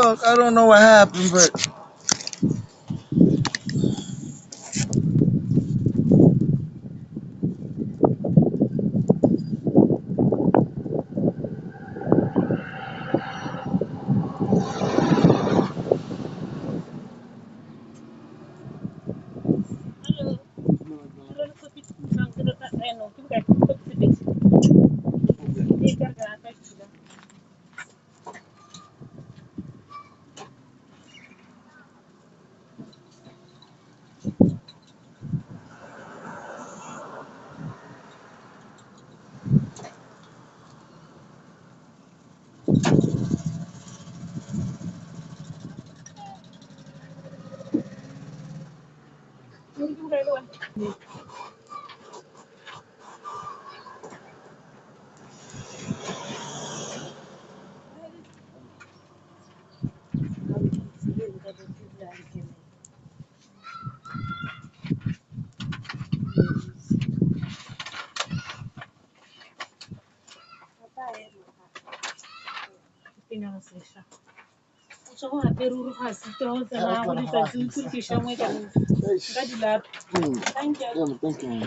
fuck? I don't know what happened, but thank you.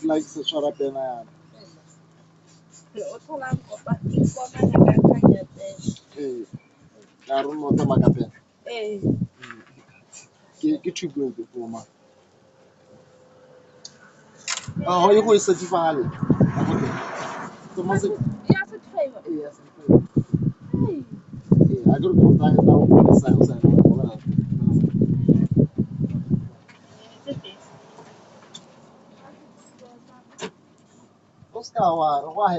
Like the Shoutout and I don't know the Magape. Get you good before ma. Oh, you go is such a valley. The music. Yes, I go to die now with the sounds and Oscar, why?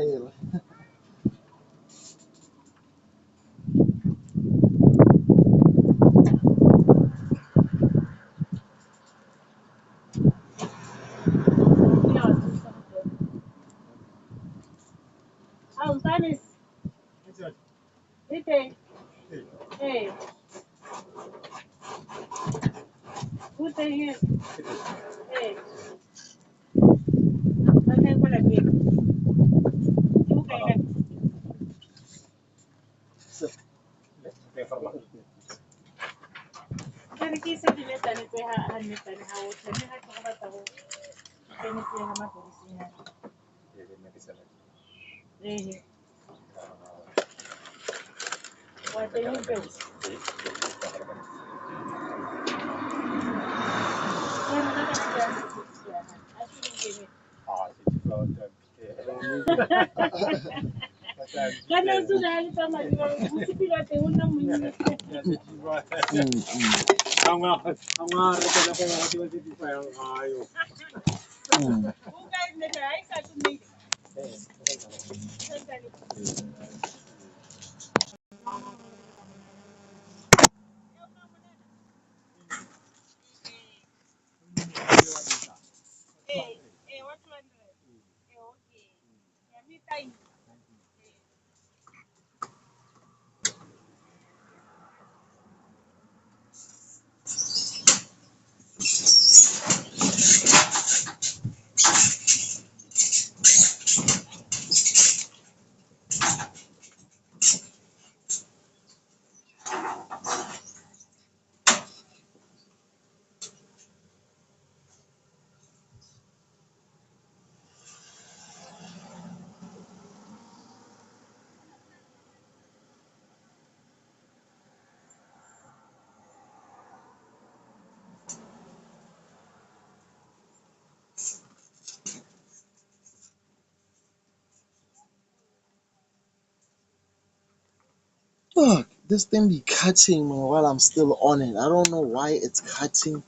Fuck, this thing be cutting, man, while I'm still on it. I don't know why it's cutting.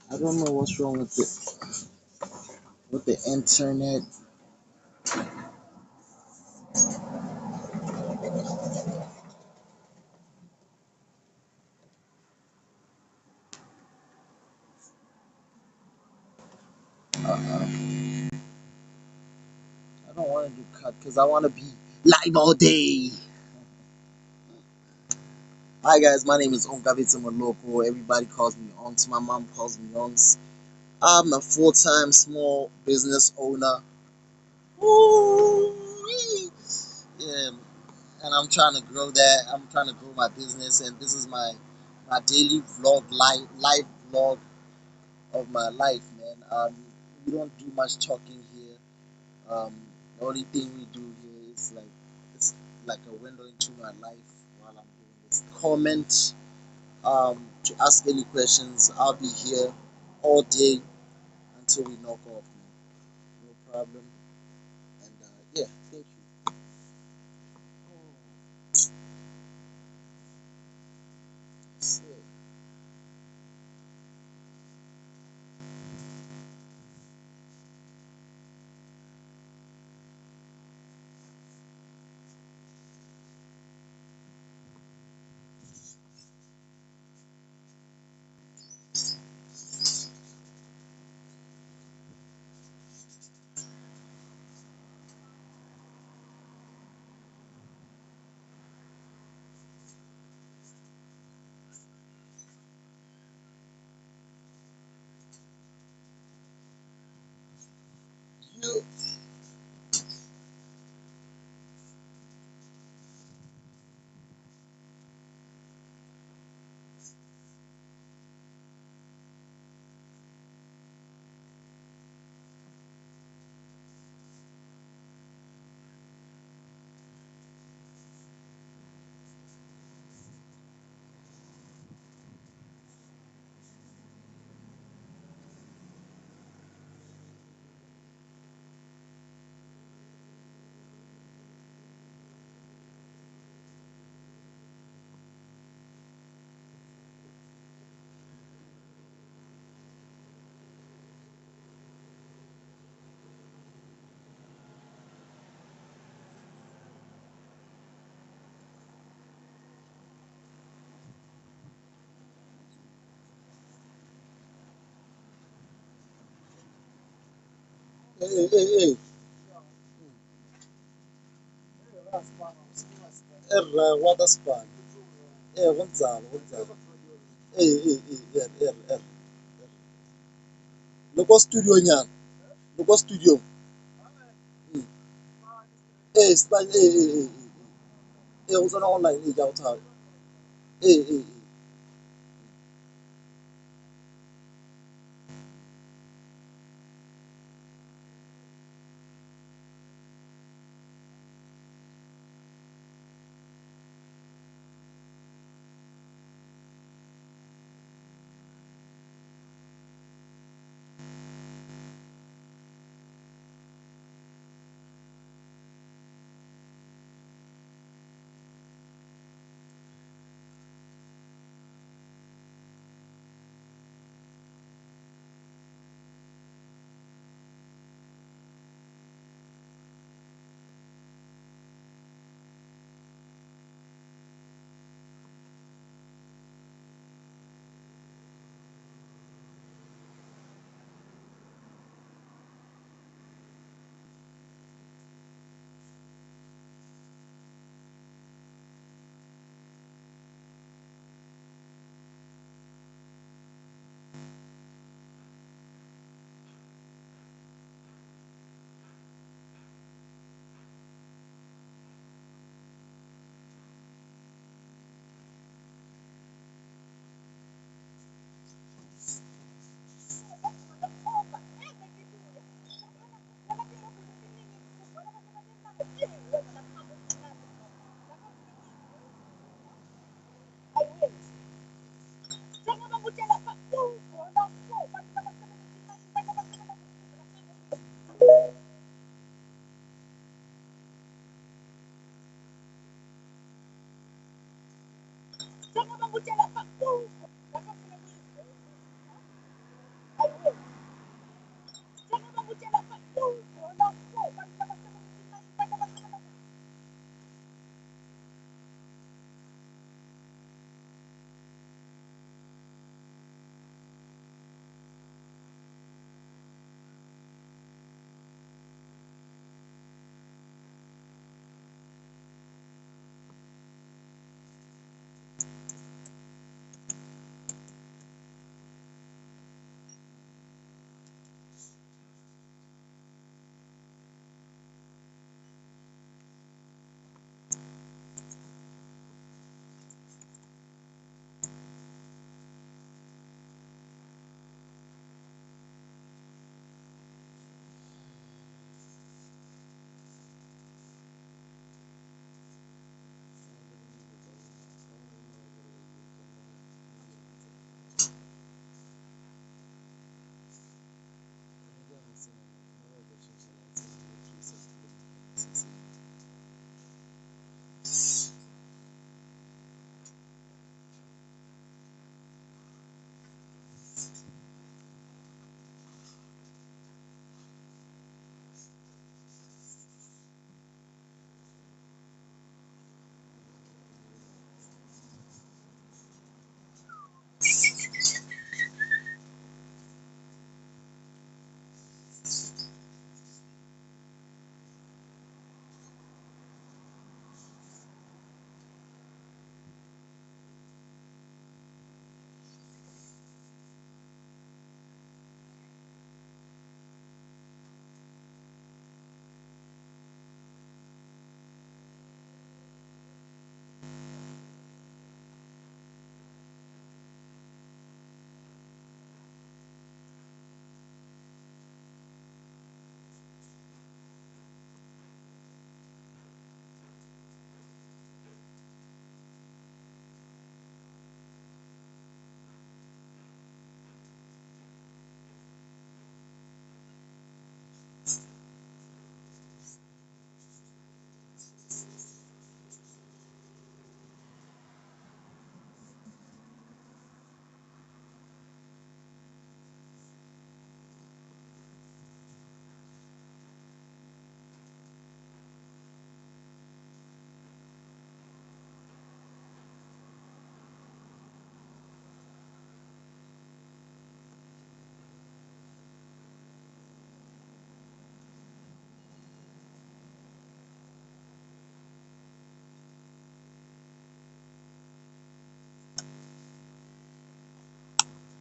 I don't know what's wrong with the internet. I don't want to do cut because I want to be live all day. Hi guys, my name is Onkabitsa Maloko. Everybody calls me Onks. My mom calls me Onks. I'm a full-time small business owner. Ooh-wee. Yeah, and I'm trying to grow that. I'm trying to grow my business, and this is my daily vlog, live vlog of my life, man. We don't do much talking here. Um, the only thing we do here is it's like a window into my life while I'm doing this. Comment to ask any questions. I'll be here all day until we knock off, man. No problem. And yeah, thank you. So, you, hey. Water span. Kunjani. Loko studio nyana. Loko studio. Mm. Span uzona online ja uthaka. Eh.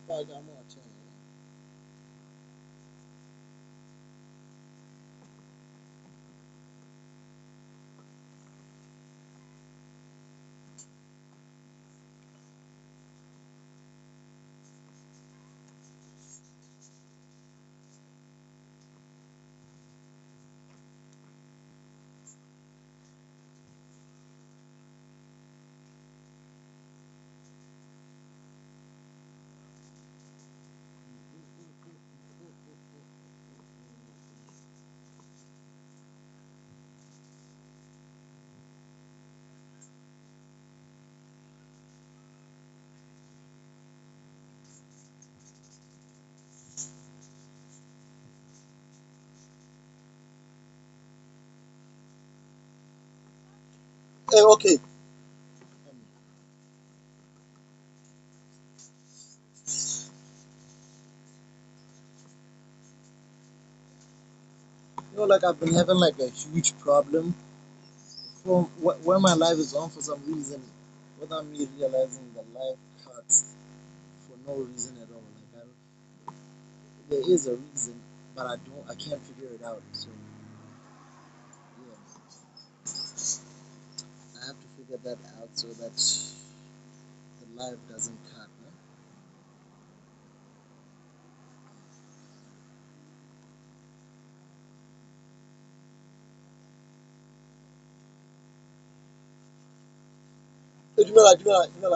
Like, I'm watching. Okay. Like I've been having like a huge problem from where my life is on for some reason, without me realizing the life cuts for no reason at all. Like there is a reason, but I can't figure it out. So yeah, I have to figure that out so that the life doesn't cut. No?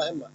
Emma.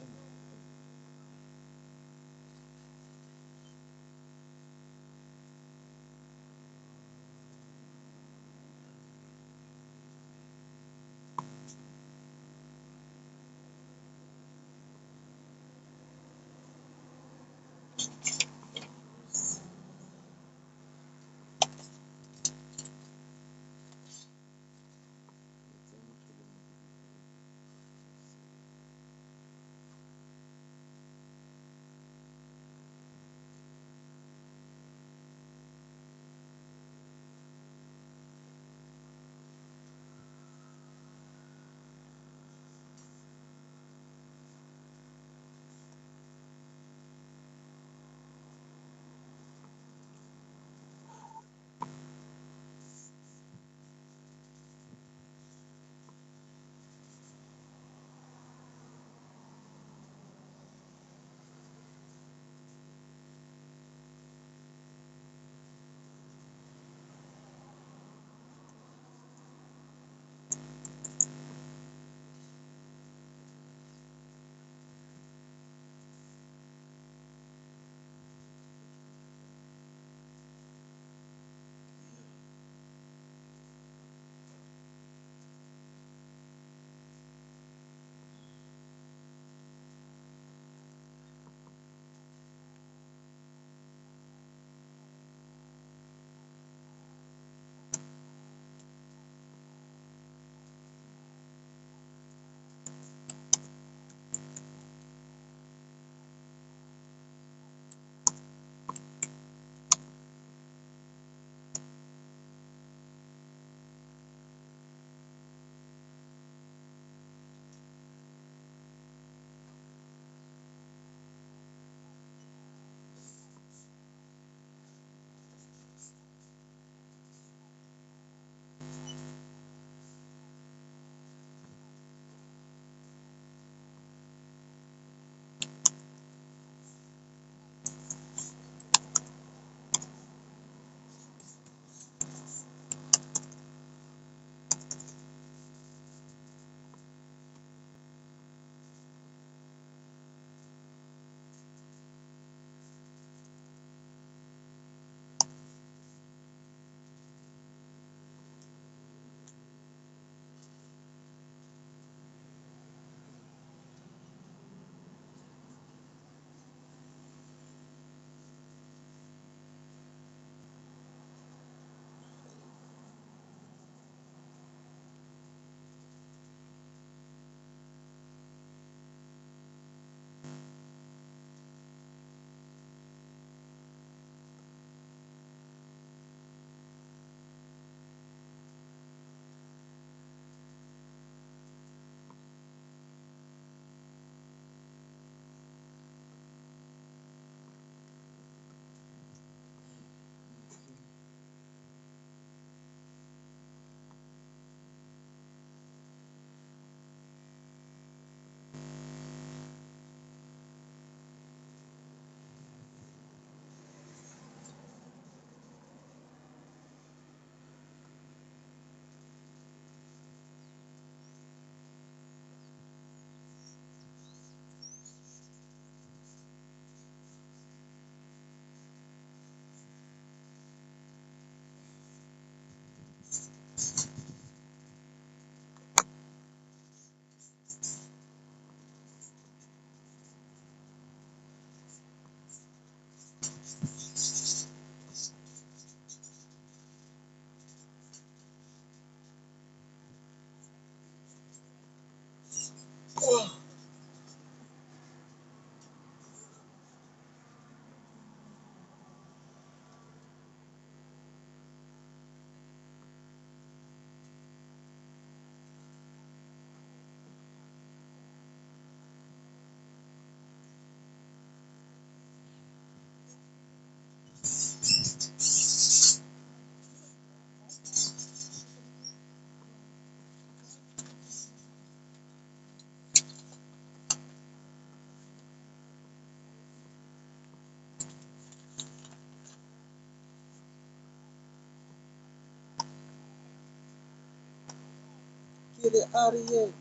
get it out of here.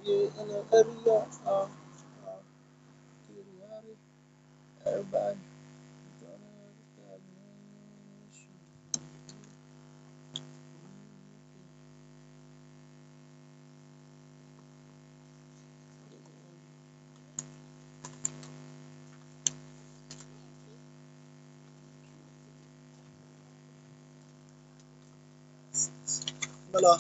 Yeah, in the area. Get it out of here. Everybody. Mela.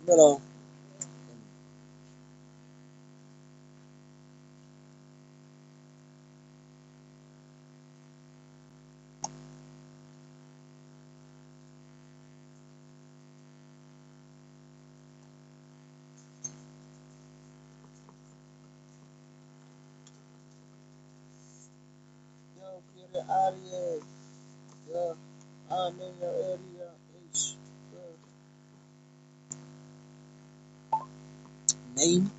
Mela. Yo, get it out of here. Yeah, I'm in your area. Ish. Yeah. Name,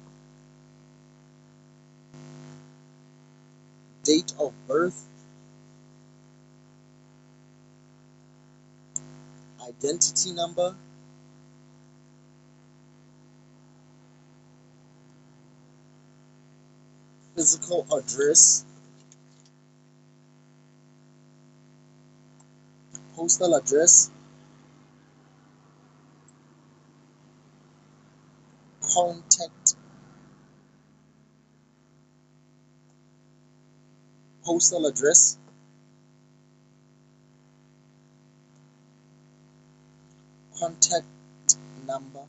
date of birth, identity number, physical address, postal address, contact, postal address, contact number,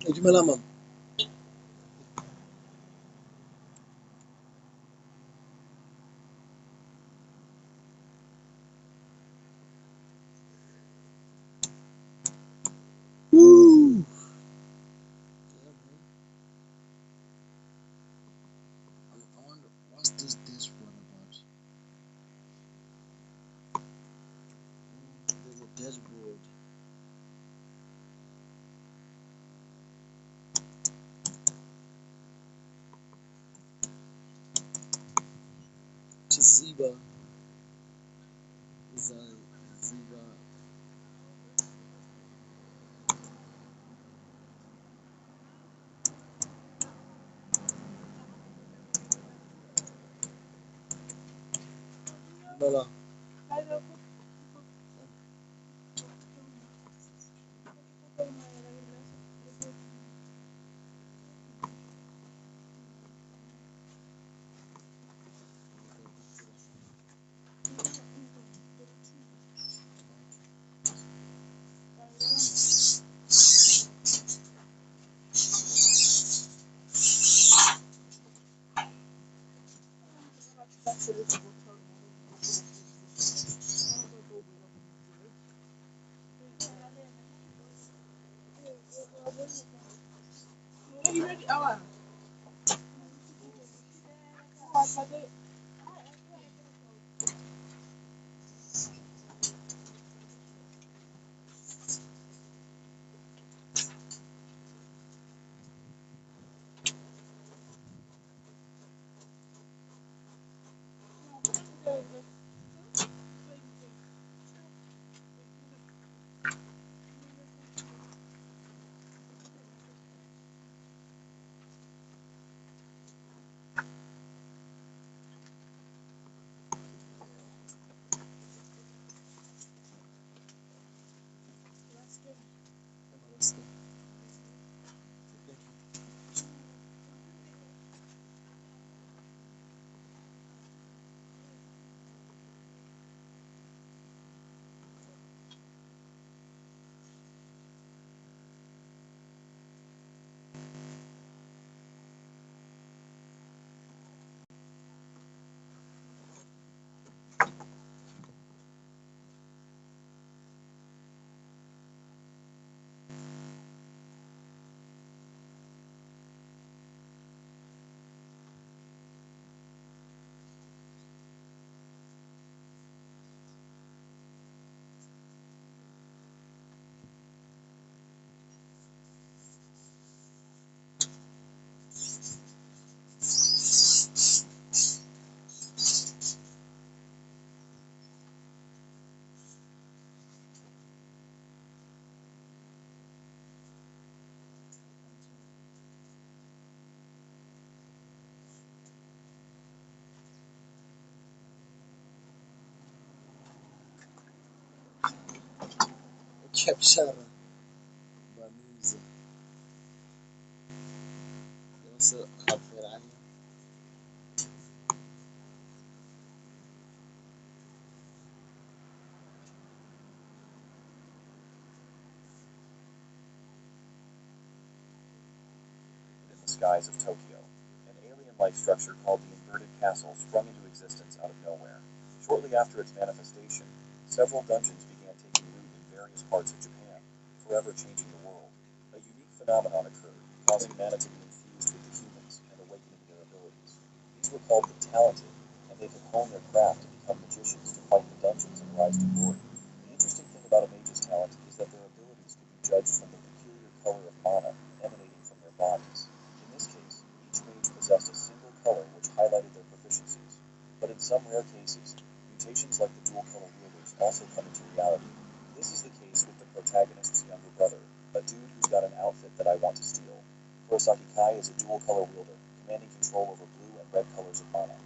ejumela mam. Woo! Yeah, man. I wonder what's this dashboard about? There's a dashboard. Chiziba is a Ziba. Mela. kept shouting about music. Also, unfiltered. In the skies of Tokyo. An alien-like structure called the Inverted Castle sprung into existence out of nowhere. Shortly after its manifestation, several dungeons began taking root in various parts of Japan, forever changing the world. A unique phenomenon occurred, causing mana to be infused with the humans and awakening their abilities. These were called the Talented, and they could hone their craft to become magicians to fight the dungeons and rise to glory. The interesting thing about a mage's talent is that their abilities could be judged from the peculiar color of mana emanating from their bodies. In this case, each mage possessed a single color which highlighted their proficiencies. But in some rare cases, mutations like the dual color wielders also come into reality. This is the case with the protagonist's younger brother, a dude who's got an outfit that I want to steal. Kurosaki Kai is a dual color wielder, commanding control over blue and red colors of mana.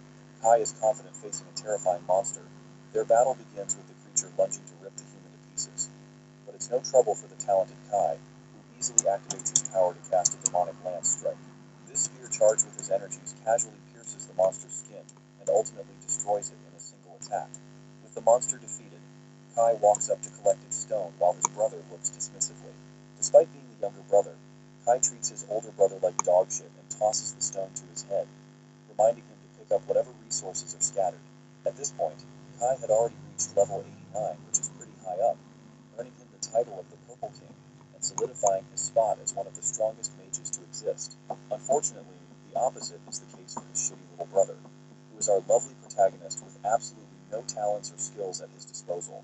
Kai is confident facing a terrifying monster. Their battle begins with the creature lunging to rip the human to pieces. But it's no trouble for the talented Kai, who easily activates his power to cast a demonic lance strike. This spear charged with his energies casually pierces the monster's skin and ultimately destroys it in a single attack. With the monster defeated, Kai walks up to collect its stone while his brother looks dismissively. Despite being the younger brother, Kai treats his older brother like dog shit and tosses the stone to his head, reminding him to pick up whatever resources are scattered. At this point, Kai had already reached level 89, which is pretty high up, earning him the title of the Purple King and solidifying his spot as one of the strongest mages to exist. Unfortunately, the opposite is the case for his shitty little brother, who is our lovely protagonist with absolutely no talents or skills at his disposal.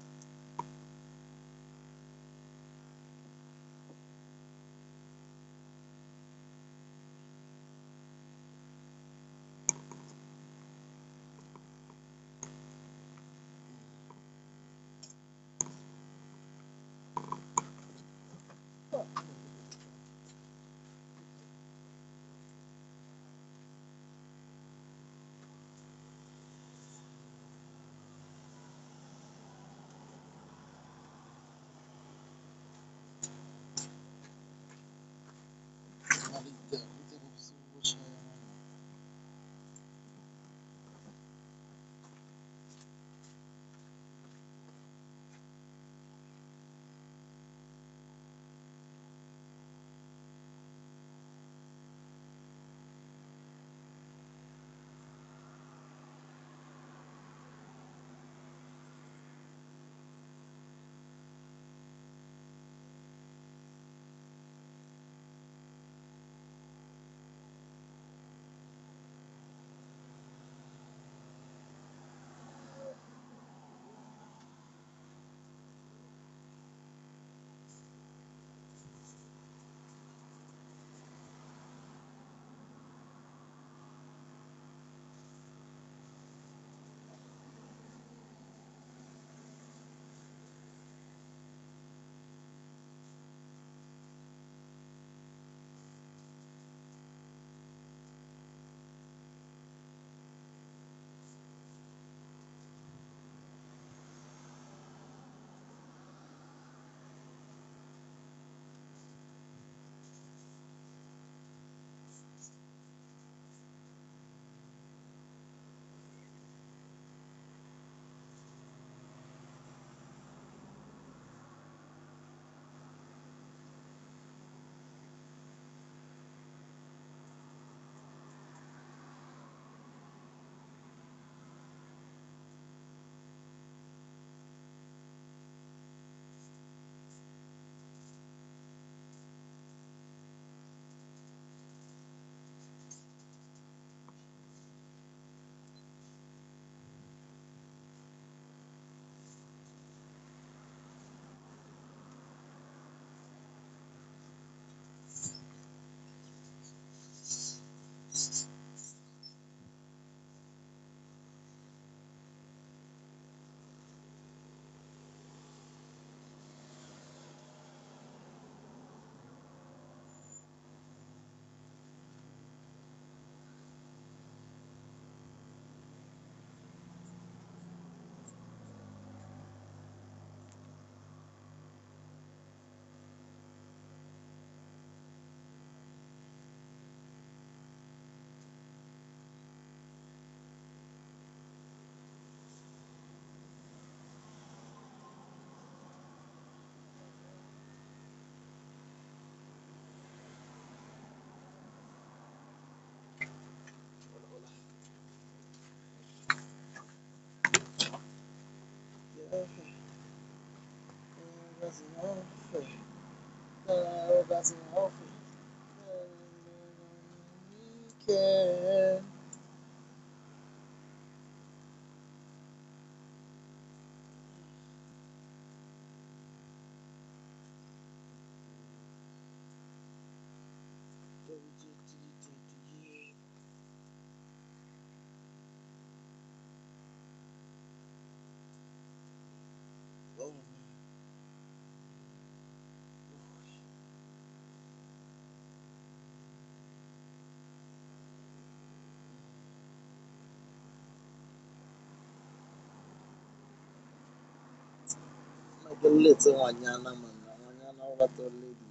Makeletse ngwanyana monna, ngwanyana o rata ho lediwa.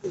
You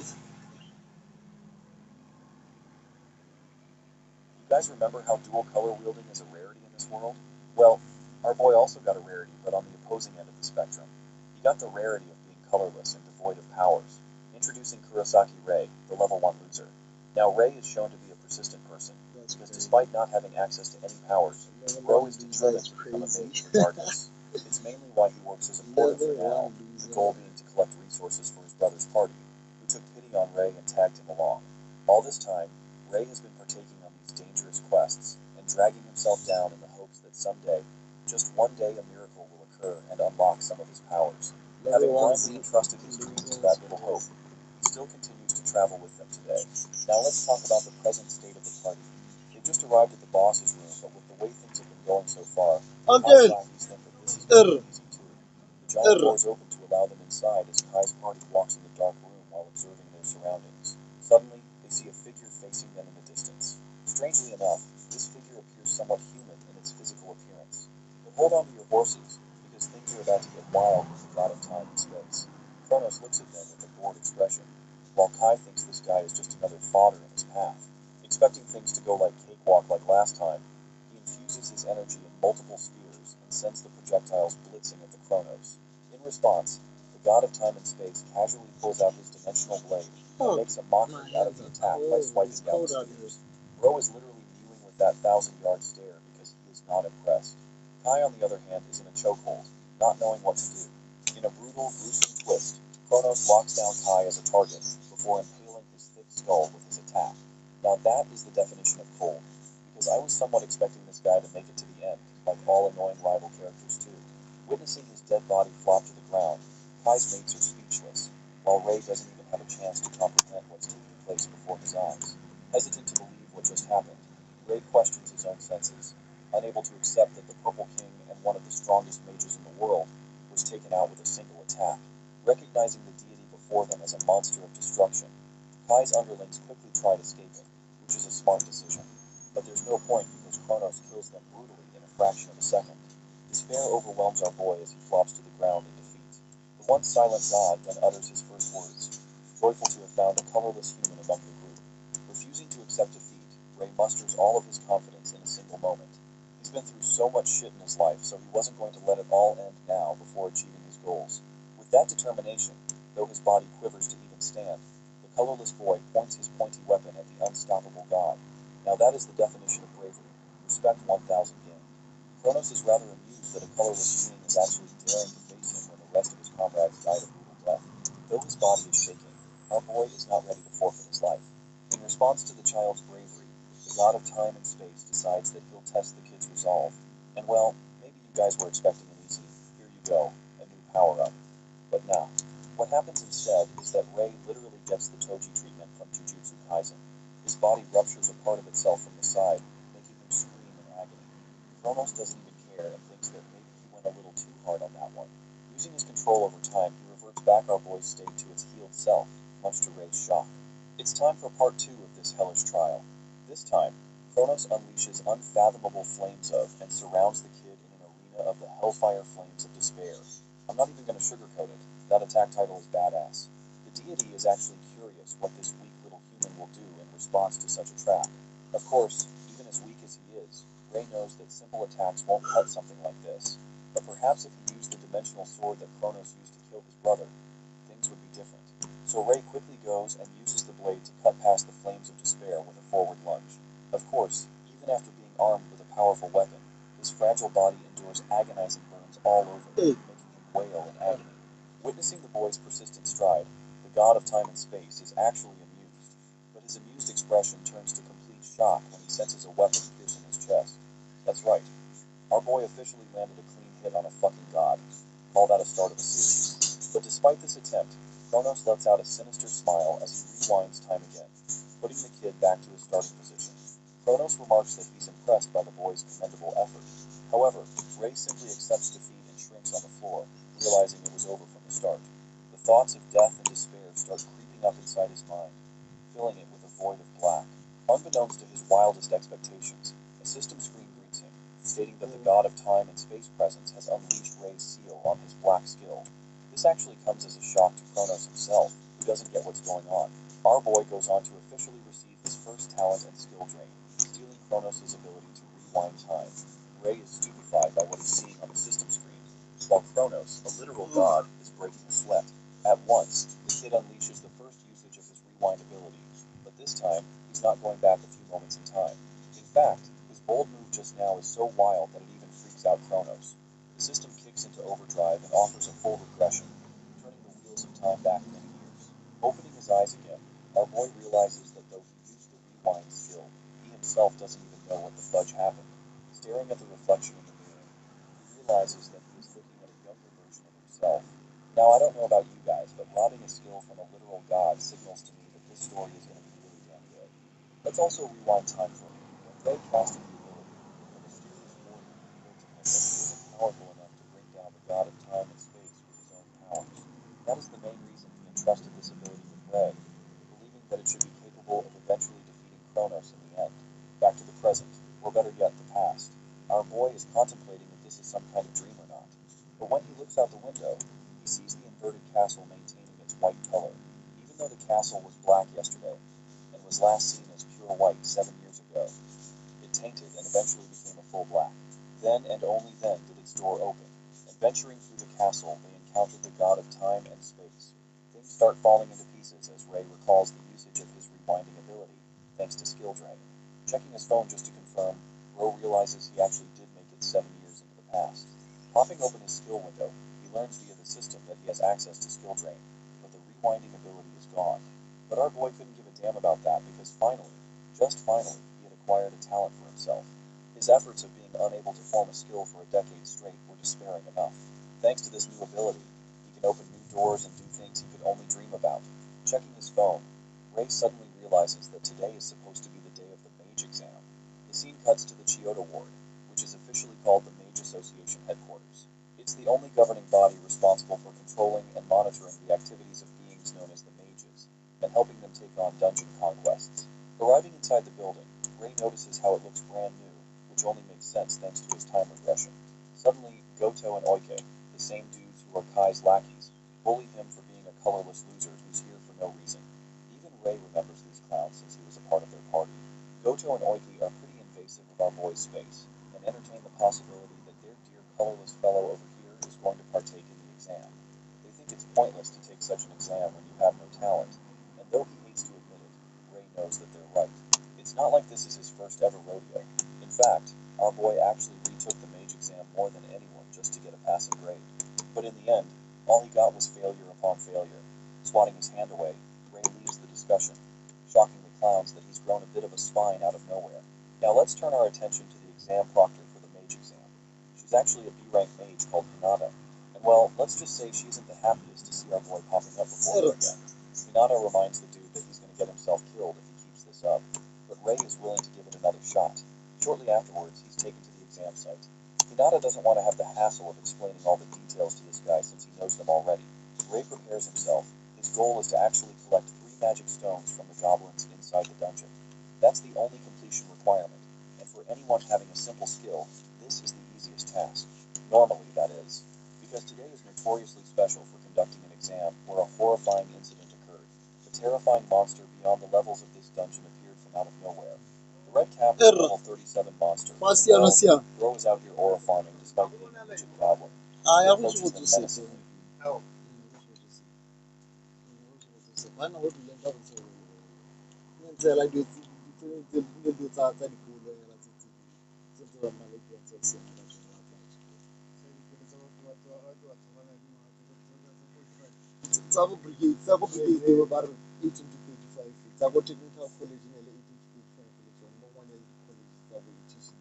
guys remember how dual color wielding is a rarity in this world? Well, our boy also got a rarity, but on the opposing end of the spectrum. He got the rarity of being colorless and devoid of powers. Introducing Kurosaki Ray, the level 1 loser. Now Ray is shown to be a persistent person, because despite not having access to any powers, Ro is determined to become a mage regardless. It's mainly why he works as a porter for now, the goal being to collect resources for his brother's party, who took pity on Ray and tagged him along. All this time, Ray has been partaking on these dangerous quests and dragging himself down in the hopes that someday, just one day, a miracle will occur and unlock some of his powers. Having blindly entrusted his dreams to that little hope, he still continues to travel with them today. Now let's talk about the present state of the party. They've just arrived at the boss's room, but with the way things have been going so far, Uncle, Kai's think that this is going to be easy too. The giant doors open to allow them inside as Kai's party walks in the dark room while observing their surroundings. Suddenly, they see a figure facing them in the distance. Strangely enough, this figure appears somewhat human in its physical appearance. But hold on to your horses, because things are about to get wild with the god of time and space. Kronos looks at them with a bored expression, while Kai thinks this guy is just another fodder in his path. Expecting things to go like cakewalk like last time, he infuses his energy in multiple spheres and sends the projectiles blitzing at the Kronos. In response, the god of time and space casually pulls out his dimensional blade and makes a mockery out of the attack by swiping down the spheres. Ro is literally mewing with that 1,000-yard stare because he is not impressed. Kai, on the other hand, is in a chokehold, not knowing what to do. In a brutal, gruesome twist, Kronos locks down Kai as a target before impaling his thick skull with his attack. Now that is the definition of cold, because I was somewhat expecting this guy to make it to the end, like all annoying rival characters too. Witnessing his dead body flop to the ground, Kai's mates are speechless, while Ray doesn't even have a chance to comprehend what's taking place before his eyes. Hesitant to believe what just happened, Ray questions his own senses, unable to accept that the Purple King and one of the strongest mages in the world was taken out with a single attack. Recognizing the deity before them as a monster of destruction, Kai's underlings quickly tried escaping, which is a smart decision. But there's no point because Kronos kills them brutally in a fraction of a second. Despair overwhelms our boy as he flops to the ground in defeat. The once silent god then utters his first words, joyful to have found a colorless human among the group. Refusing to accept defeat, Ray musters all of his confidence in a single moment. He's been through so much shit in his life, so he wasn't going to let it all end now before achieving his goals. With that determination, though his body quivers to even stand, the colorless boy points his pointy weapon at the unstoppable god. Now that is the definition of bravery. Respect 1000 yen. Kronos is rather amused that a colorless being is actually daring to face him when the rest of his comrades died a brutal death. Though his body is shaking, our boy is not ready to forfeit his life. In response to the child's bravery, the god of time and space decides that he'll test the kid's resolve. And well, maybe you guys were expecting an easy, here you go, a new power-up. But no. What happens instead is that Ray literally gets the Toji treatment from Jujutsu Kaisen. His body ruptures a part of itself from the side, making him scream in agony. Kronos doesn't even care and thinks that maybe he went a little too hard on that one. Using his control over time, he reverts back our boy's state to its healed self, much to Ray's shock. It's time for part 2 of this hellish trial. This time, Kronos unleashes unfathomable flames of and surrounds the kid in an arena of the hellfire flames of despair. I'm not even going to sugarcoat it. That attack title is badass. The deity is actually curious what this weak little human will do in response to such a trap. Of course, even as weak as he is, Ray knows that simple attacks won't cut something like this. But perhaps if he used the dimensional sword that Kronos used to kill his brother, things would be different. So Ray quickly goes and uses the blade to cut past the flames of despair with a forward lunge. Of course, even after being armed with a powerful weapon, his fragile body endures agonizing burns all over, making him wail in agony. Witnessing the boy's persistent stride, the god of time and space is actually amused, but his amused expression turns to complete shock when he senses a weapon piercing his chest. That's right, our boy officially landed a clean hit on a fucking god. Call that a start of a series. But despite this attempt, Kronos lets out a sinister smile as he rewinds time again, putting the kid back to his starting position. Kronos remarks that he's impressed by the boy's commendable effort. However, Ray simply accepts defeat and shrinks on the floor, realizing it was over from the start. The thoughts of death and despair start creeping up inside his mind, filling it with a void of black. Unbeknownst to his wildest expectations, a system screen greets him, stating that the god of time and space presence has unleashed Ray's seal on his black skill. This actually comes as a shock to Kronos himself, who doesn't get what's going on. Our boy goes on to officially receive his first talent and skill drain, stealing Kronos' ability to rewind time. Ray is stupefied by what he's seeing on the system screen, while Kronos, a literal god, is breaking a sweat. At once, the kid unleashes the first usage of his rewind ability, but this time, he's not going back a few moments in time. In fact, his bold move just now is so wild that it even freaks out Kronos. The system kicks into overdrive and offers a full regression, turning the wheels of time back many years. Opening his eyes again, our boy realizes that though he used the rewind skill, he himself doesn't even know what the fudge happened. Staring at the reflection in the mirror, he realizes that he is looking at a younger version of himself. Now, I don't know about you guys, but robbing a skill from a literal god signals to me that this story is going to be really damn good. Let's also rewind time for a minute. When Ray casted the ability, a mysterious warning revealed to him that he isn't powerful enough to bring down the god of time and space with his own powers. That is the main reason he entrusted this ability with Ray, believing that it should be capable of eventually defeating Kronos in the end. Back to the present, or better yet, the past. Our boy is contemplating if this is some kind of dream or not. But when he looks out the window, he sees the inverted castle maintaining its white color, even though the castle was black yesterday and was last seen as pure white 7 years ago. It tainted and eventually became a full black. Then and only then did its door open, and venturing through the castle, they encountered the god of time and space. Things start falling into pieces as Ray recalls the usage of his rewinding ability, thanks to skill drain. Checking his phone just to confirm, Ro realizes he actually did make it 7 years into the past. Popping open his skill window, he learns via the system that he has access to skill drain, but the rewinding ability is gone. But our boy couldn't give a damn about that because finally, just finally, he had acquired a talent for himself. His efforts of being unable to form a skill for a decade straight were despairing enough. Thanks to this new ability, he can open new doors and do things he could only dream about. Checking his phone, Ray suddenly realizes that today is supposed to be the day of the mage exam. The scene cuts to the Chioda Ward, which is officially called the Mage Association headquarters. It's the only governing body responsible for controlling and monitoring the activities of beings known as the Mages, and helping them take on dungeon conquests. Arriving inside the building, Ray notices how it looks brand new, which only makes sense thanks to his time regression. Suddenly, Goto and Oike, the same dudes who are Kai's lackeys, bully him for being a colorless loser who's here for no reason. Even Ray remembers these clowns since he was a part of their party. Goto and Oiki are pretty invasive of our boy's space, and entertain the possibility that their dear colorless fellow over here is going to partake in the exam. They think it's pointless to take such an exam when you have no talent, and though he hates to admit it, Ray knows that they're right. It's not like this is his first ever rodeo. In fact, our boy actually retook the mage exam more than anyone just to get a passing grade. But in the end, all he got was failure upon failure. Swatting his hand away, Ray leaves the discussion, shocking the clowns that he's grown a bit of a spine out of nowhere. Now let's turn our attention to the exam proctor for the mage exam. She's actually a B-rank mage called Hinata, and well, let's just say she isn't the happiest to see our boy popping up before her again. Hinata reminds the dude that he's going to get himself killed if he keeps this up, but Ray is willing to give it another shot. Shortly afterwards, he's taken to the exam site. Hinata doesn't want to have the hassle of explaining all the details to this guy since he knows them already. Ray prepares himself. His goal is to actually collect 3 magic stones from the goblins inside the dungeon. That's the only completion requirement, and for anyone having a simple skill, this is the easiest task. Normally, that is. Because today is notoriously special for conducting an exam where a horrifying incident occurred. A terrifying monster beyond the levels of this dungeon appeared from out of nowhere. The red cap is a level 37 monster. Well, Bro is out here aura farming despite being a legit goblin. He approaches them menacingly. Tsako brigade, tsako brigade they were about 18 to 35. Tsako technical college in 18 to 35 college. No one else college tsako teaching.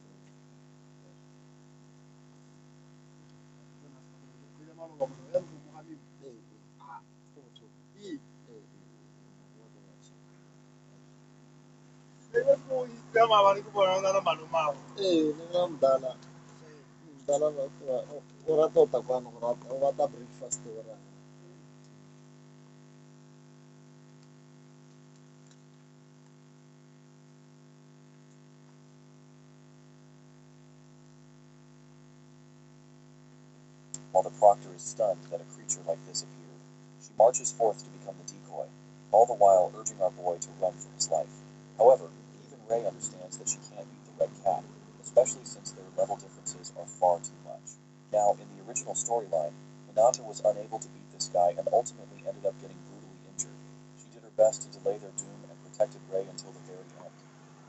Ningamdala. Mdala orata utakwana orata breakfast ora. While the proctor is stunned that a creature like this appeared, she marches forth to become the decoy, all the while urging our boy to run for his life. However, even Ray understands that she can't beat the red cat, especially since their level differences are far too much. Now, in the original storyline, Hinata was unable to beat this guy and ultimately ended up getting brutally injured. She did her best to delay their doom and protected Ray until the very end.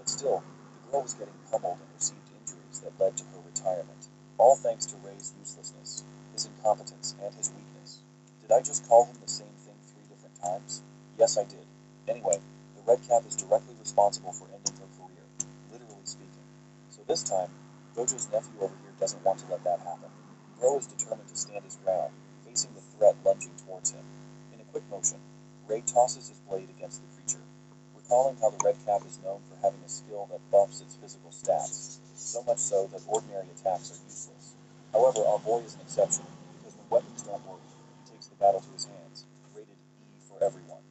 But still, the girl was getting pummeled and received injuries that led to her retirement, all thanks to Ray's uselessness, his incompetence, and his weakness. Did I just call him the same thing 3 different times? Yes, I did. Anyway, the Red Cap is directly responsible for ending her career, literally speaking. So this time, Gojo's nephew over here doesn't want to let that happen. Bro is determined to stand his ground, facing the threat lunging towards him. In a quick motion, Ray tosses his blade against the creature, recalling how the Red Cap is known for having a skill that buffs its physical stats, so much so that ordinary attacks are useless. However, our boy is an exception, because when weapons don't work, he takes the battle to his hands, rated E for everyone.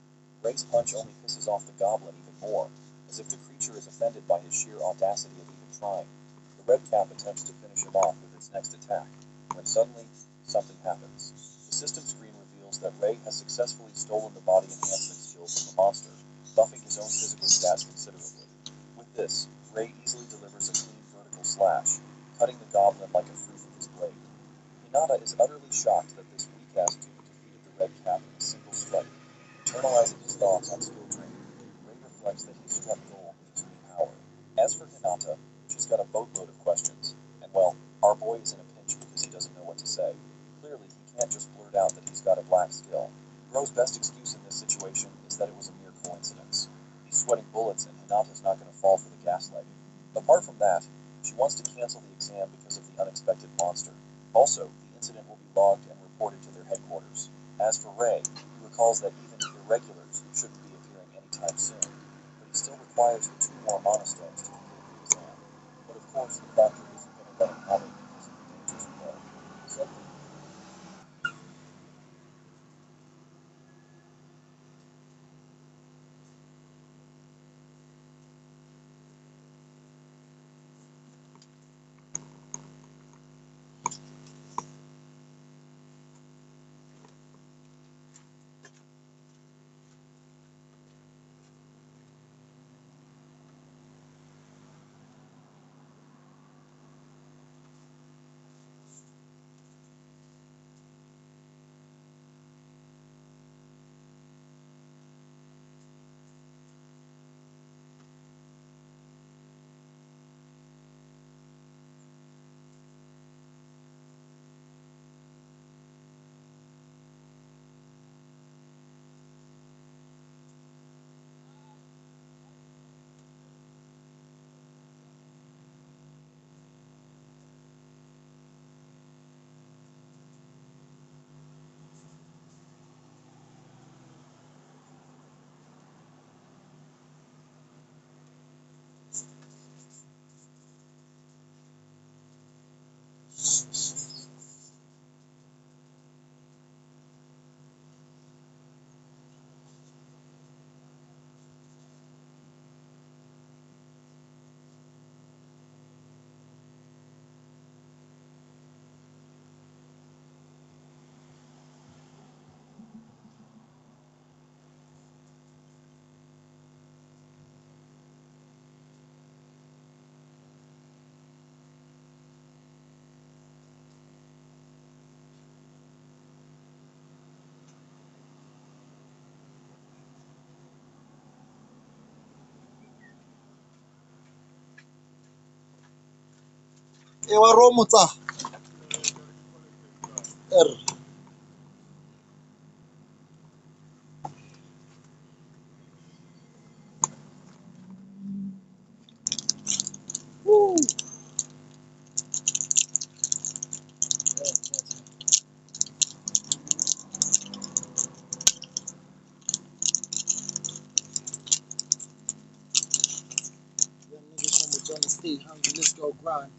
Ray's punch only pisses off the goblin even more, as if the creature is offended by his sheer audacity of even trying. The red cap attempts to finish him off with its next attack, when suddenly, something happens. The system screen reveals that Ray has successfully stolen the body enhancement skill from the monster, buffing his own physical stats considerably. With this, Ray easily delivers a clean vertical slash, cutting the goblin like a fruit with his blade. Hinata is utterly shocked that this weak-ass dude defeated the red cap in a single strike. Internalizing his thoughts on skill training, Ray reflects that he struck gold with his new power. As for Hinata, she's got a boatload of questions, and well, our boy is in a pinch because he doesn't know what to say. Clearly, he can't just blurt out that he's got a black skill. Bro's best excuse in this situation is that it was a mere coincidence. He's sweating bullets and Hinata's not going to fall for the gaslighting. Apart from that, she wants to cancel the exam because of the unexpected monster. Also, the incident will be logged and reported to their headquarters. As for Ray, he recalls that even irregulars shouldn't be appearing anytime soon, but he still requires the 2 more monastems to complete the exam. Of course, the Proctor isn't going to let him have it because of the dangers involved. Suddenly, Ewa romo tsa. Woo. Young niggas from Regina stay hungry. Let's go grind.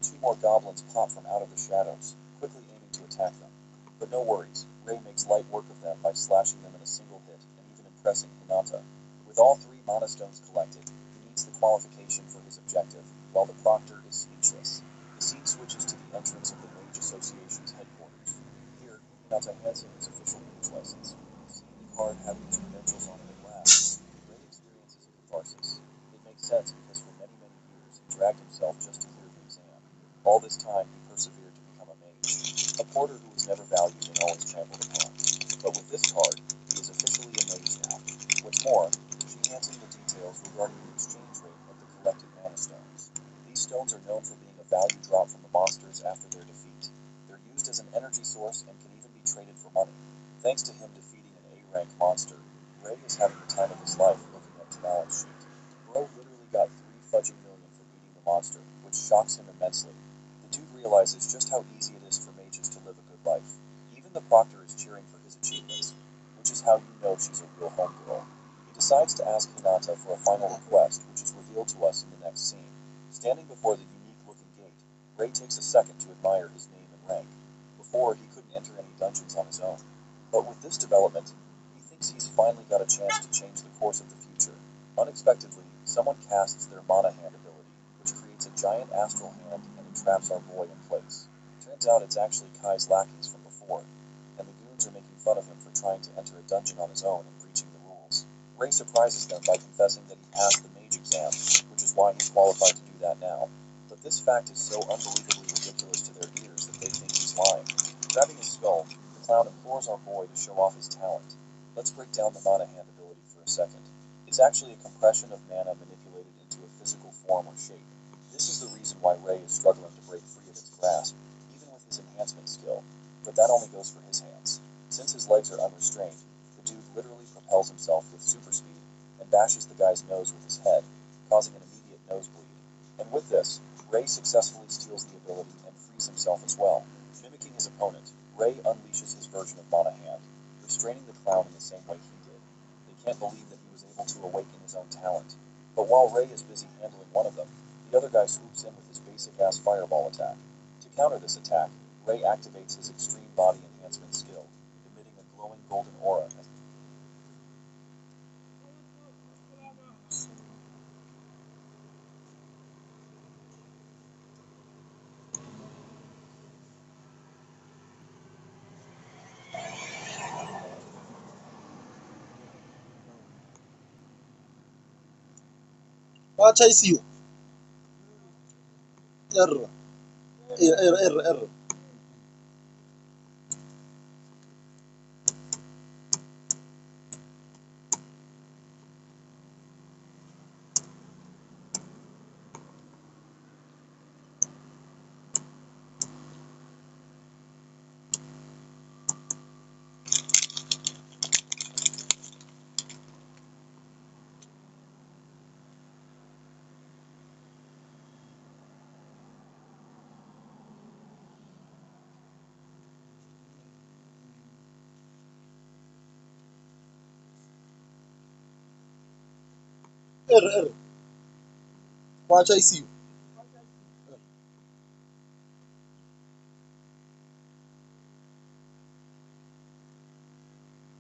two more goblins pop from out of the shadows, quickly aiming to attack them. But no worries, Ray makes light work of them by slashing them in a single hit and even impressing Hinata. With all three mana stones collected, he meets the qualification for his objective, while the Proctor is speechless. The scene switches to the entrance of the Mage Association's headquarters. Here, Hinata hands him his official mage license. Seeing the card having his credentials on it at last, Ray experiences a catharsis. It makes sense because for many, many years he dragged himself just to clear the exam. All this time he persevered to become a mage, a porter who was never valued and always trampled upon. But with this card, he is officially a mage now. What's more, she hands him the details regarding the exchange rate of the collected mana stones. These stones are known for being a value drop from the monsters after their defeat. They're used as an energy source and can even be traded for money. Thanks to him defeating an A-rank monster, Ray is having the time of his life looking at his balance sheet. Bro literally got 3 fudging million for beating the monster, which shocks him immensely. The dude realizes just how easy it is for mages to live a good life. Even the Proctor is cheering for his achievements, which is how you know she's a real homegirl. He decides to ask Hinata for a final request, which is revealed to us in the next scene. Standing before the unique-looking gate, Ray takes a second to admire his name and rank. Before, he couldn't enter any dungeons on his own. But with this development, he thinks he's finally got a chance to change the course of the future. Unexpectedly, someone casts their Mana Hand ability, which creates a giant astral hand and entraps our boy in place. Turns out it's actually Kai's lackeys from before, and the goons are making fun of him for trying to enter a dungeon on his own and breaching the rules. Ray surprises them by confessing that he passed the mage exam, which is why he's qualified to do that now. But this fact is so unbelievably ridiculous to their ears that they think he's lying. Grabbing his skull, the clown implores our boy to show off his talent. Let's break down the mana hand ability for a second. It's actually a compression of mana manipulated into a physical form or shape. This is the reason why Ray is struggling to break free of its grasp, even with his enhancement skill, but that only goes for his hands. Since his legs are unrestrained, the dude literally propels himself with super speed and bashes the guy's nose with his head, causing an immediate nosebleed. And with this, Ray successfully steals the ability and frees himself as well. Mimicking his opponent, Ray unleashes his version of Mana Hand, restraining the clown in the same way he did. They can't believe that he was able to awaken his own talent. But while Ray is busy handling one of them, the other guy swoops in with his basic-ass fireball attack. To counter this attack, Ray activates his extreme body enhancement skill, emitting a glowing golden aura. Watch I see you. Error. Error. Error. Watch I see you.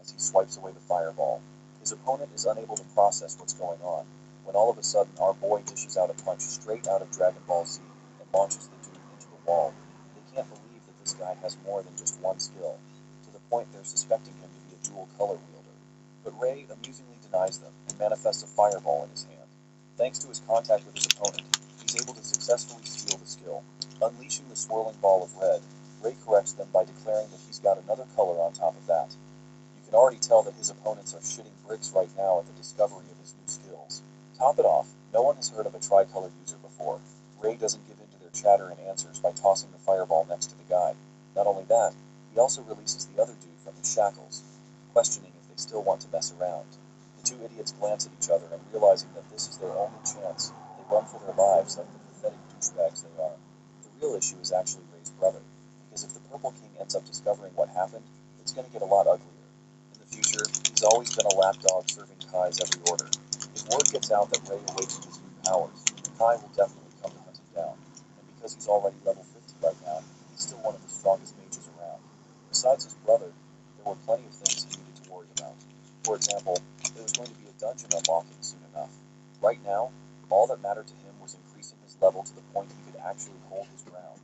As he swipes away the fireball. His opponent is unable to process what's going on, when all of a sudden our boy dishes out a punch straight out of Dragon Ball Z and launches the dude into the wall. They can't believe that this guy has more than just one skill, to the point they're suspecting him to be a dual color wielder. But Ray amusingly denies them and manifests a fireball in his hand. Thanks to his contact with his opponent, he's able to successfully steal the skill. Unleashing the swirling ball of red, Ray corrects them by declaring that he's got another color on top of that. You can already tell that his opponents are shitting bricks right now at the discovery of his new skills. Top it off, no one has heard of a tricolor user before. Ray doesn't give in to their chatter and answers by tossing the fireball next to the guy. Not only that, he also releases the other dude from his shackles, questioning if they still want to mess around. The two idiots glance at each other and realizing that this is their only chance, they run for their lives like the pathetic douchebags they are. The real issue is actually Ray's brother, because if the Purple King ends up discovering what happened, it's going to get a lot uglier. In the future, he's always been a lapdog serving Kai's every order. If word gets out that Ray awakened his new powers, Kai will definitely come to hunt him down. And because he's already level 50 right now, he's still one of the strongest mages around. Besides his brother, there were plenty of things he needed to worry about. For example, there was going to be a dungeon unlocking soon enough. Right now, all that mattered to him was increasing his level to the point he could actually hold his ground.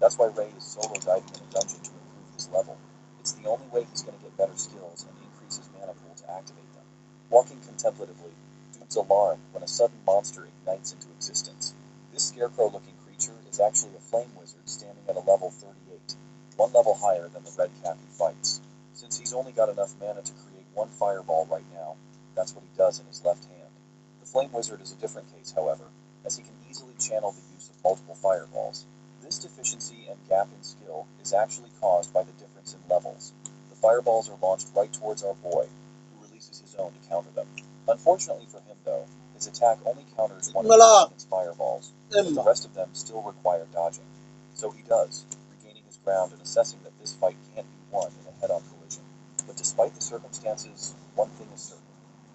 That's why Ray is solo diving in a dungeon to improve his level. It's the only way he's going to get better skills and increase his mana pool to activate them. Walking contemplatively, dude's alarmed when a sudden monster ignites into existence. This scarecrow-looking creature is actually a flame wizard standing at a level 38, one level higher than the red cap he fights. Since he's only got enough mana to create one fireball right now, that's what he does in his left hand. The flame wizard is a different case, however, as he can easily channel the use of multiple fireballs. This deficiency and gap in skill is actually caused by the difference in levels. The fireballs are launched right towards our boy, who releases his own to counter them. Unfortunately for him, though, his attack only counters one of his opponent's fireballs, but the rest of them still require dodging. So he does, regaining his ground and assessing that this fight can't be won in a head-on collision. But despite the circumstances, one thing is certain.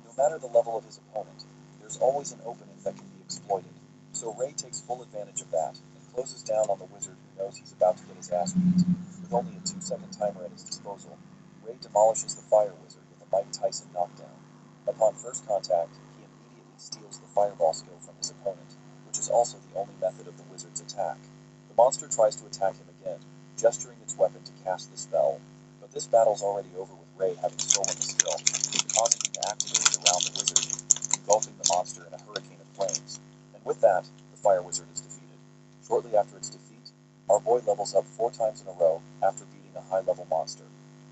No matter the level of his opponent, there's always an opening that can be exploited. So Ray takes full advantage of that and closes down on the wizard who knows he's about to get his ass beat. With only a 2-second timer at his disposal, Ray demolishes the fire wizard with a Mike Tyson knockdown. Upon first contact, he immediately steals the fireball skill from his opponent, which is also the only method of the wizard's attack. The monster tries to attack him again, gesturing its weapon to cast the spell, but this battle's already over with Ray having stolen the skill, causing him to activate it around the wizard, engulfing the monster in a hurricane of flames. And with that, the fire wizard is defeated. Shortly after its defeat, our boy levels up 4 times in a row after beating a high-level monster.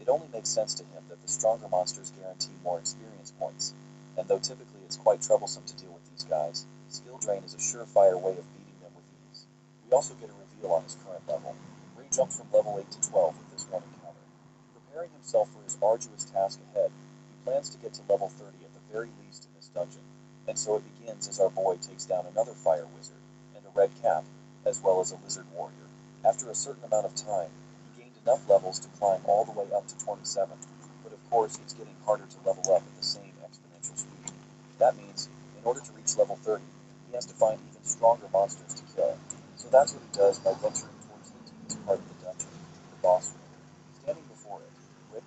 It only makes sense to him that the stronger monsters guarantee more experience points, and though typically it's quite troublesome to deal with these guys, skill drain is a surefire way of beating them with ease. We also get a reveal on his current level. Ray jumps from level 8 to 12 with this one encounter. Preparing himself for his arduous task ahead, he plans to get to level 30 at the very least in this dungeon, and so it begins as our boy takes down another fire wizard, and a red cap, as well as a lizard warrior. After a certain amount of time, he gained enough levels to climb all the way up to 27, but of course it's getting harder to level up at the same exponential speed. That means, in order to reach level 30, he has to find even stronger monsters to kill. So that's what he does by venturing towards the deepest part of the dungeon, the boss room. Standing before it, Rick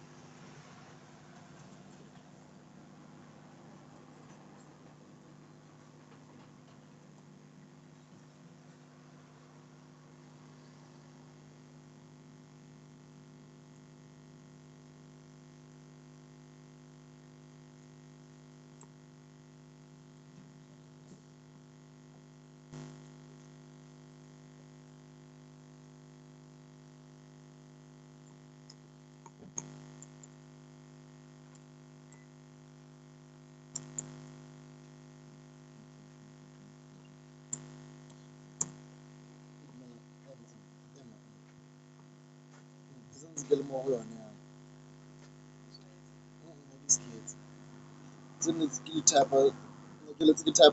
Get more on now. These kids. So let's get type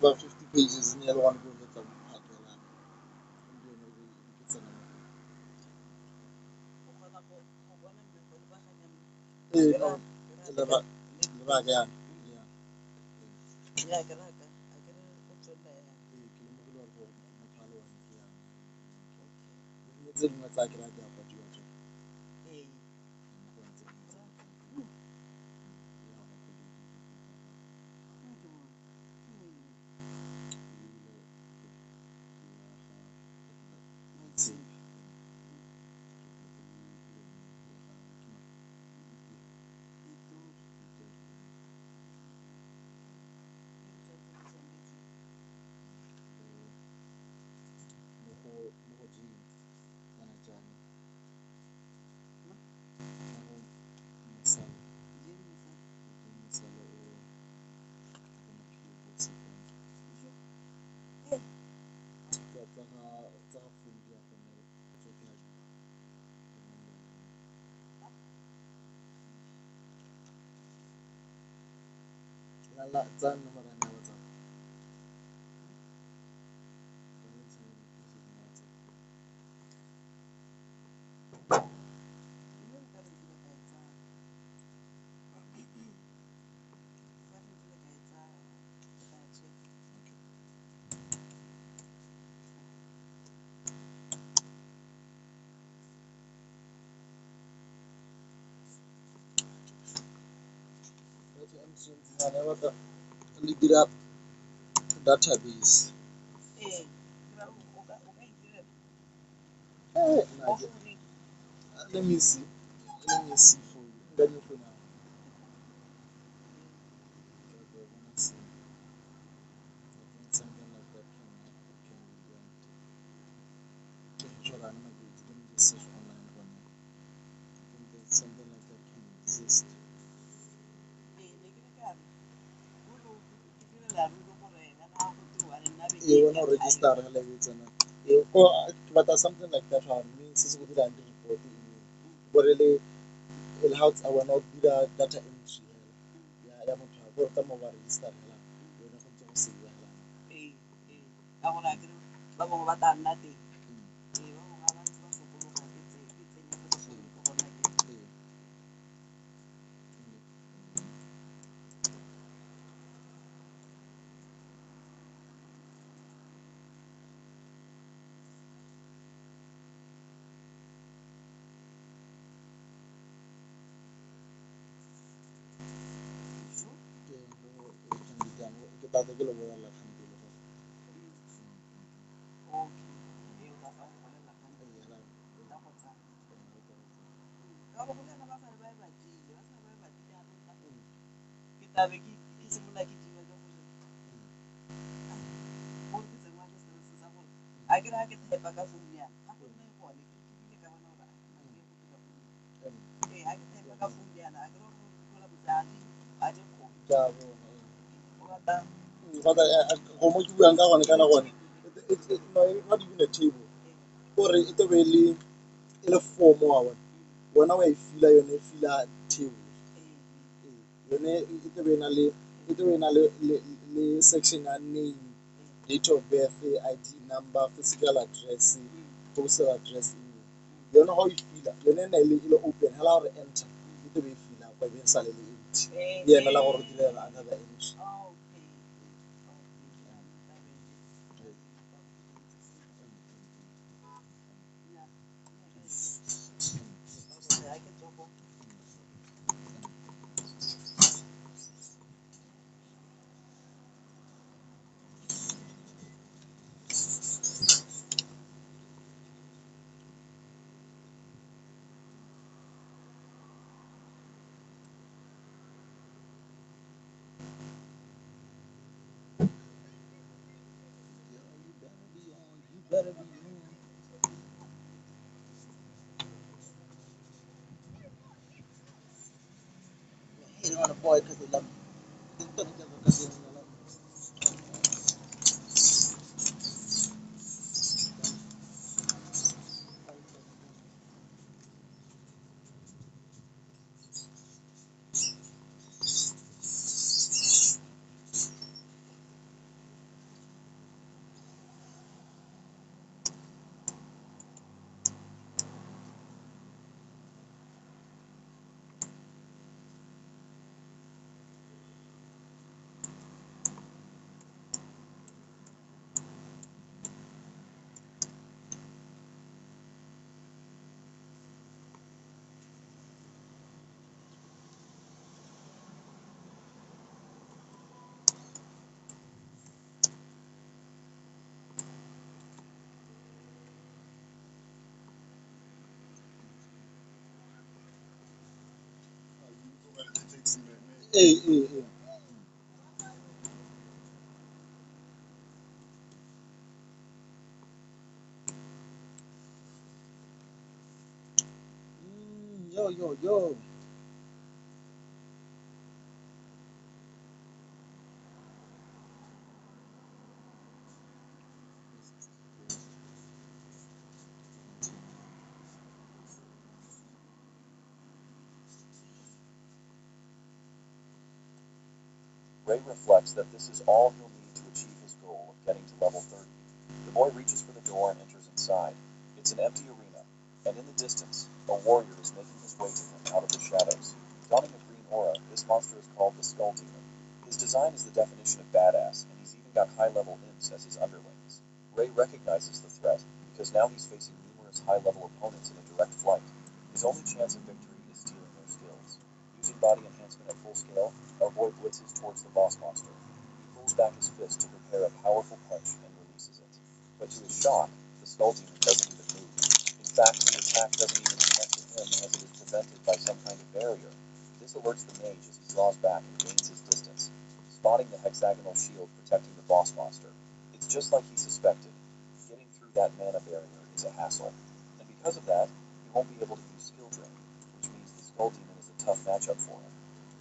of 50 pages and the other one go get them. No, yeah. Look it up database. Let me see. Let me see for you. Let me for now. Okay, when I see. I think something like that can be done. Sure, I'm not good. Let me just search online for now. I think there's something like that can exist. When I register, but something like that means it's good and report. But really, it helps our not be the data entry. Yeah, I'm not sure. But I'm over register. We're not going to see. Kita ada gila wala alhamdulillah. Ke a bona. Father, go mo ke buang ka gone kana gone. Not even a table. Gore e tlo be e le form wa bona. Wena wa e fila yone e fila table. Yone e tlo be e na le section ya name, date of birth, ID number, physical address, postal address. Yone ga o e fila yone e na e le open hela gore enter e tlo be e fila kwa e be sa le empty le ena la gore direla another entry. You better be on. Hate on a boy because they love me. They put together because they don't love me. Hey, hey, hey. Yo, yo, yo. Ray reflects that this is all he'll need to achieve his goal of getting to level 30. The boy reaches for the door and enters inside. It's an empty arena, and in the distance, a warrior is making his way to him out of the shadows. Donning a green aura, this monster is called the Skull Demon. His design is the definition of badass, and he's even got high-level imps as his underlings. Ray recognizes the threat, because now he's facing numerous high-level opponents in a direct flight. His only chance of victory is stealing their skills. Using body enhancement at full scale, our boy blitzes towards the boss monster. He pulls back his fist to prepare a powerful punch and releases it. But to his shock, the Skull Demon doesn't even move. In fact, the attack doesn't even connect to him as it is prevented by some kind of barrier. This alerts the mage as he draws back and gains his distance, spotting the hexagonal shield protecting the boss monster. It's just like he suspected. Getting through that mana barrier is a hassle. And because of that, he won't be able to use skill drain, which means the Skull Demon is a tough matchup for him.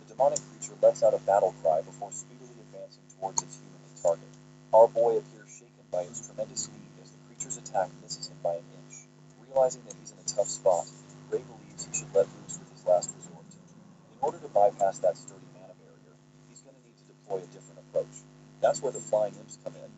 The demonic creature lets out a battle cry before speedily advancing towards its humanly target. Our boy appears shaken by its tremendous speed as the creature's attack misses him by an inch. Realizing that he's in a tough spot, Ray believes he should let loose with his last resort. In order to bypass that sturdy mana barrier, he's going to need to deploy a different approach. That's where the flying imps come in,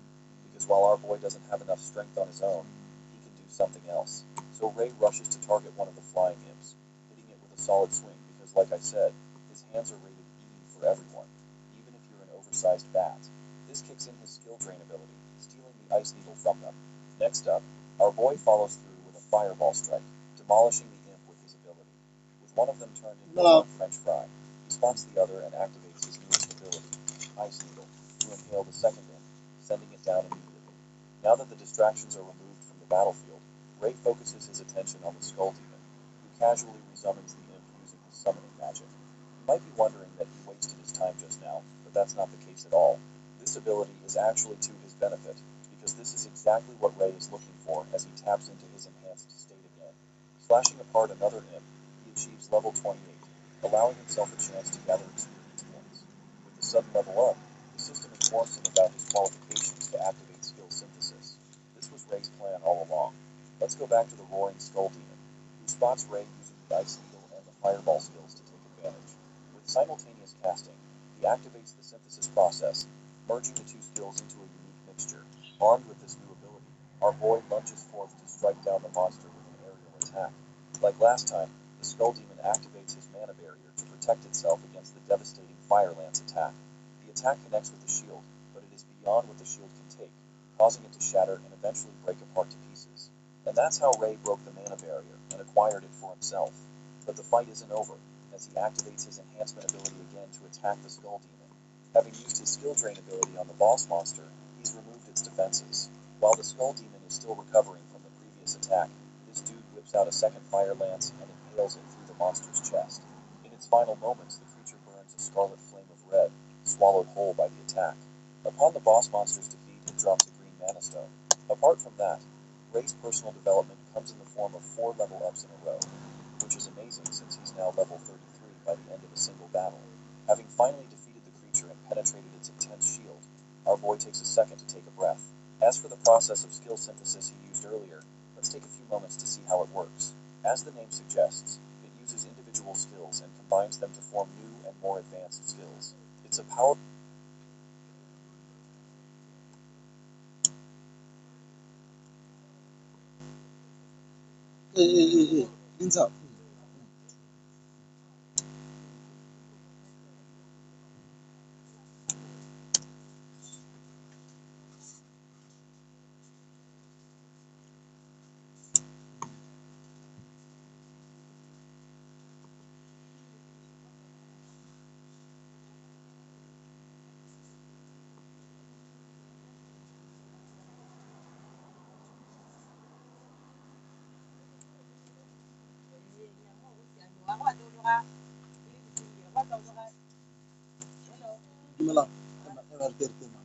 because while our boy doesn't have enough strength on his own, he can do something else. So Ray rushes to target one of the flying imps, hitting it with a solid swing because, like I said, his hands are rated E for everyone, even if you're an oversized bat. This kicks in his skill drain ability, stealing the ice needle from them. Next up, our boy follows through with a fireball strike, demolishing the imp with his ability. With one of them turned into a No. french fry, he spots the other and activates his newest ability, Ice Needle, to impale the second imp, sending it down immediately. Now that the distractions are removed from the battlefield, Ray focuses his attention on the Skull Demon, who casually resummons the imp using his summoning magic. You might be wondering that he wasted his time just now, but that's not the case at all. This ability is actually to his benefit, because this is exactly what Ray is looking for as he taps into his enhanced state again. Slashing apart another imp, he achieves level 28, allowing himself a chance to gather experience points. With the his sudden level up, the system informs him about his qualifications to activate skill synthesis. This was Ray's plan all along. Let's go back to the roaring skull demon, who spots Ray using the ice needle and the fireball skills to take advantage. With simultaneous casting, he activates the synthesis process, merging the two skills into a unique mixture. Armed with this new ability, our boy lunges forth to strike down the monster with an aerial attack. Like last time, the skull demon activates his mana barrier to protect itself against the devastating Fire Lance attack. The attack connects with the shield, but it is beyond what the shield can take, causing it to shatter and eventually break apart to pieces. And that's how Ray broke the mana barrier and acquired it for himself. But the fight isn't over, as he activates his enhancement ability again to attack the skull demon. Having used his skill drain ability on the boss monster, he's removed its defenses. While the skull demon is still recovering from the previous attack, this dude whips out a second fire lance and impales it through the monster's chest. In its final moments, the creature burns a scarlet flame of red, swallowed whole by the attack. Upon the boss monster's defeat, it drops a green mana stone. Apart from that, Ray's personal development comes in the form of 4 level ups in a row, which is amazing since he's now level 33 by the end of a single battle. Having finally defeated the creature and penetrated its intense shield, our boy takes a second to take a breath. As for the process of skill synthesis he used earlier, let's take a few moments to see how it works. As the name suggests, it uses individual skills and combines them to form new and more advanced skills. It's a powerful Hey, hey, hey, hey. Hands up. Gimana? MRT.